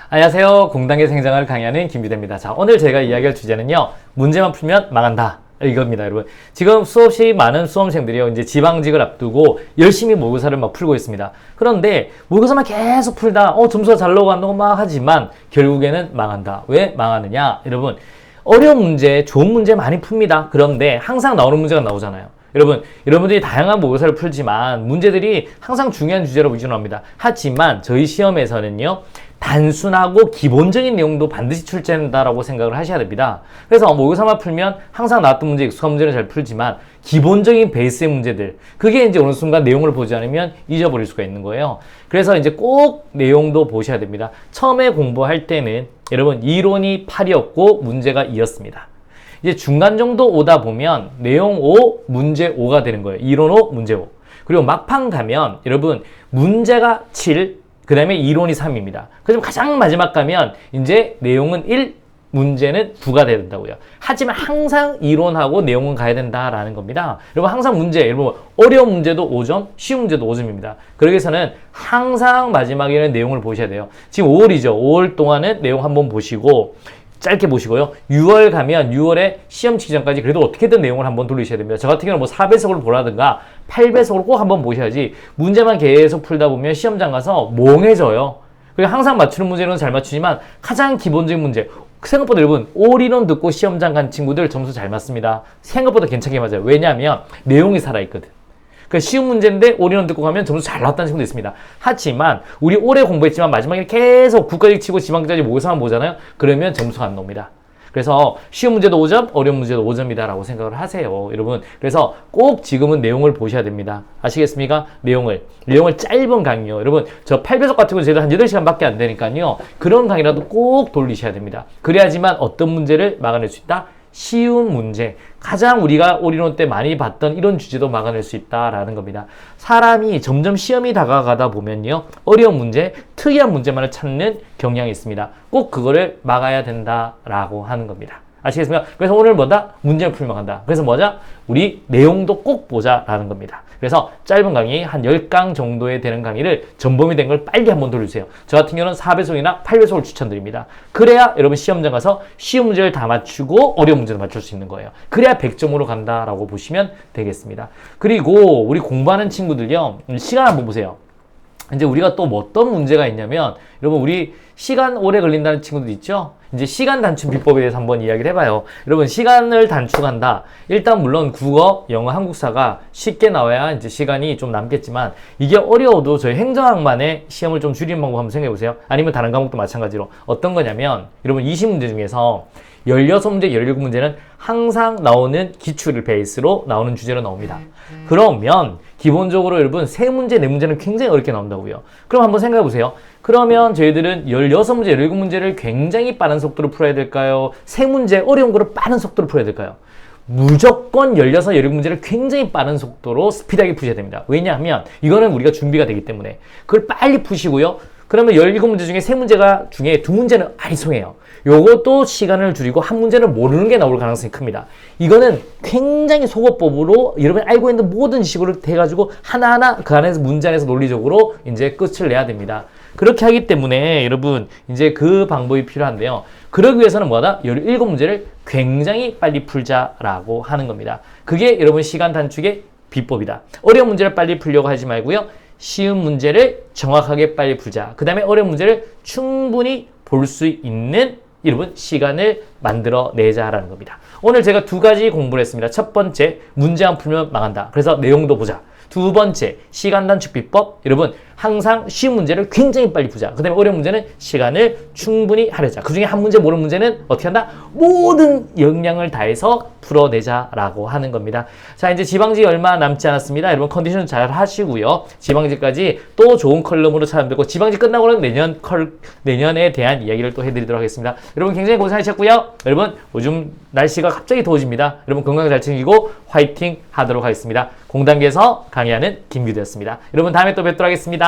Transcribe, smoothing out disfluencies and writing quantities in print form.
안녕하세요. 공단계 생장을 강의하는 김규대입니다. 자, 오늘 제가 이야기할 주제는요. 문제만 풀면 망한다. 이겁니다, 여러분. 지금 수없이 많은 수험생들이요. 이제 지방직을 앞두고 열심히 모의고사를 막 풀고 있습니다. 그런데 모의고사만 계속 풀다 점수가 잘 나오고 막 하지만 결국에는 망한다. 왜 망하느냐? 여러분, 어려운 문제, 좋은 문제 많이 풉니다. 그런데 항상 나오는 문제가 나오잖아요. 여러분들이 다양한 모의고사를 풀지만 문제들이 항상 중요한 주제로 위주합니다. 하지만 저희 시험에서는요. 단순하고 기본적인 내용도 반드시 출제한다라고 생각을 하셔야 됩니다. 그래서 모의고사만 풀면 항상 나왔던 문제, 익숙한 문제는 잘 풀지만 기본적인 베이스의 문제들, 그게 이제 어느 순간 내용을 보지 않으면 잊어버릴 수가 있는 거예요. 그래서 이제 꼭 내용도 보셔야 됩니다. 처음에 공부할 때는 여러분 이론이 8이었고 문제가 2였습니다. 이제 중간 정도 오다 보면 내용 5, 문제 5가 되는 거예요. 이론 5, 문제 5. 그리고 막판 가면 여러분 문제가 7, 그 다음에 이론이 3입니다. 그럼 가장 마지막 가면 이제 내용은 1, 문제는 9가 돼야 된다고요. 하지만 항상 이론하고 내용은 가야 된다라는 겁니다. 여러분 항상 여러분 어려운 문제도 5점, 쉬운 문제도 5점입니다. 그러기 위해서는 항상 마지막에는 내용을 보셔야 돼요. 지금 5월이죠. 5월 동안은 내용 한번 보시고 짧게 보시고요. 6월 가면 6월에 시험 직전까지 그래도 어떻게든 내용을 한번 돌리셔야 됩니다. 저 같은 경우는 뭐 4배속으로 보라든가 8배속으로 꼭 한번 보셔야지 문제만 계속 풀다 보면 시험장 가서 멍해져요. 그리고 항상 맞추는 문제는 잘 맞추지만 가장 기본적인 문제, 생각보다 여러분 올인원 듣고 시험장 간 친구들 점수 잘 맞습니다. 생각보다 괜찮게 맞아요. 왜냐하면 내용이 살아있거든. 그 쉬운 문제인데 올인원 듣고 가면 점수 잘 나왔다는 친구도 있습니다. 하지만 우리 오래 공부했지만 마지막에 계속 국가직 치고 지방직까지 모의고사만 보잖아요. 그러면 점수가 안 나옵니다. 그래서 쉬운 문제도 5점, 어려운 문제도 5점이다 라고 생각을 하세요. 여러분, 그래서 꼭 지금은 내용을 보셔야 됩니다. 아시겠습니까? 내용을 짧은 강의요. 여러분, 저 8배속 같은 거 저희도 한 8시간밖에 안 되니까요. 그런 강의라도 꼭 돌리셔야 됩니다. 그래야지만 어떤 문제를 막아낼 수 있다? 쉬운 문제, 가장 우리가 올인원 때 많이 봤던 이런 주제도 막아낼 수 있다라는 겁니다. 사람이 점점 시험이 다가가다 보면요. 어려운 문제, 특이한 문제만을 찾는 경향이 있습니다. 꼭 그거를 막아야 된다라고 하는 겁니다. 아시겠습니까? 그래서 오늘 문제를 풀면 간다. 그래서 우리 내용도 꼭 보자라는 겁니다. 그래서 짧은 강의 한 10강 정도에 되는 강의를 전범위 된 걸 빨리 한번 돌려주세요. 저 같은 경우는 4배속이나 8배속을 추천드립니다. 그래야 여러분 시험장 가서 쉬운 문제를 다 맞추고 어려운 문제도 맞출 수 있는 거예요. 그래야 100점으로 간다라고 보시면 되겠습니다. 그리고 우리 공부하는 친구들요. 시간 한번 보세요. 이제 우리가 또 어떤 문제가 있냐면 여러분 우리 시간 오래 걸린다는 친구들 있죠? 이제 시간 단축 비법에 대해서 한번 이야기를 해봐요. 여러분 시간을 단축한다. 일단 물론 국어, 영어, 한국사가 쉽게 나와야 이제 시간이 좀 남겠지만 이게 어려워도 저희 행정학만의 시험을 좀 줄이는 방법 한번 생각해 보세요. 아니면 다른 과목도 마찬가지로 어떤 거냐면 여러분 20문제 중에서 16문제, 17문제는 항상 나오는 기출을 베이스로 나오는 주제로 나옵니다. 그러면 기본적으로 여러분 3문제, 4문제는 굉장히 어렵게 나온다고요. 그럼 한번 생각해 보세요. 그러면 저희들은 16문제, 17문제를 굉장히 빠른 속도로 풀어야 될까요? 3문제 어려운 거를 빠른 속도로 풀어야 될까요? 무조건 16, 17문제를 굉장히 빠른 속도로 스피드하게 푸셔야 됩니다. 왜냐하면 이거는 우리가 준비가 되기 때문에 그걸 빨리 푸시고요. 그러면 17문제 중에 3문제가 중에 2문제는 아리송해요. 요것도 시간을 줄이고 한 문제는 모르는 게 나올 가능성이 큽니다. 이거는 굉장히 속어법으로 여러분이 알고 있는 모든 지식으로 해가지고 하나하나 그 안에서 문제 안에서 논리적으로 이제 끝을 내야 됩니다. 그렇게 하기 때문에 여러분 이제 그 방법이 필요한데요. 그러기 위해서는 17문제를 굉장히 빨리 풀자라고 하는 겁니다. 그게 여러분 시간 단축의 비법이다. 어려운 문제를 빨리 풀려고 하지 말고요. 쉬운 문제를 정확하게 빨리 풀자. 그 다음에 어려운 문제를 충분히 볼 수 있는 여러분 시간을 만들어내자라는 겁니다. 오늘 제가 2가지 공부를 했습니다. 첫 번째, 문제만 풀면 망한다. 그래서 내용도 보자. 두 번째, 시간 단축 비법. 여러분 항상 쉬운 문제를 굉장히 빨리 푸자. 그 다음에 어려운 문제는 시간을 충분히 하려자. 그 중에 한 문제 모르는 문제는 어떻게 한다? 모든 역량을 다해서 풀어내자라고 하는 겁니다. 자, 이제 지방직 얼마 남지 않았습니다. 여러분 컨디션 잘 하시고요. 지방직까지 또 좋은 컬럼으로 찾아뵙고 지방직 끝나고는 내년에 대한 이야기를 또 해드리도록 하겠습니다. 여러분 굉장히 고생하셨고요. 여러분 요즘 날씨가 갑자기 더워집니다. 여러분 건강 잘 챙기고 화이팅 하도록 하겠습니다. 공단계에서 강의하는 김규대였습니다. 여러분 다음에 또 뵙도록 하겠습니다.